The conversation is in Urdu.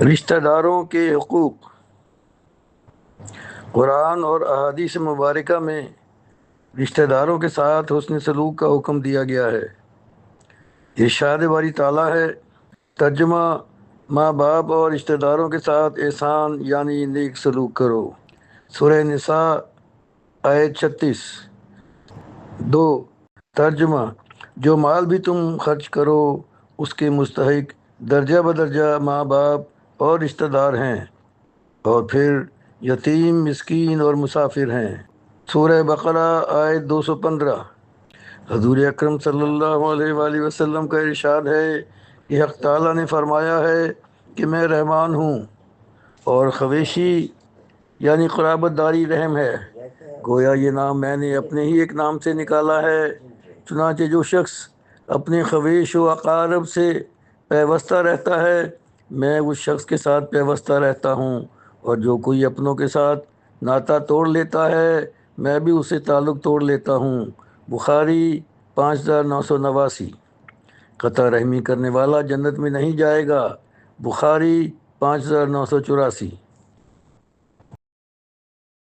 رشتہ داروں کے حقوق۔ قرآن اور احادیث مبارکہ میں رشتہ داروں کے ساتھ حسن سلوک کا حکم دیا گیا ہے۔ ارشاد باری تعالیٰ ہے، ترجمہ: ماں باپ اور رشتہ داروں کے ساتھ احسان یعنی نیک سلوک کرو۔ سورہ نساء آیت 36۔ 2 ترجمہ: جو مال بھی تم خرچ کرو اس کے مستحق درجہ بدرجہ ماں باپ اور رشتہ دار ہیں، اور پھر یتیم، مسکین اور مسافر ہیں۔ سورہ بقرہ آیت 215۔ حضور اکرم صلی اللہ علیہ وآلہ وسلم کا ارشاد ہے کہ حق تعالیٰ نے فرمایا ہے کہ میں رحمان ہوں اور خویشی یعنی قرابت داری رحم ہے۔ گویا یہ نام میں نے اپنے ہی ایک نام سے نکالا ہے۔ چنانچہ جو شخص اپنے خویش و اقارب سے پیوستہ رہتا ہے میں اس شخص کے ساتھ پیوستہ رہتا ہوں، اور جو کوئی اپنوں کے ساتھ ناطہ توڑ لیتا ہے میں بھی اسے تعلق توڑ لیتا ہوں۔ بخاری 5989۔ قطع رحمی کرنے والا جنت میں نہیں جائے گا۔ بخاری 5984۔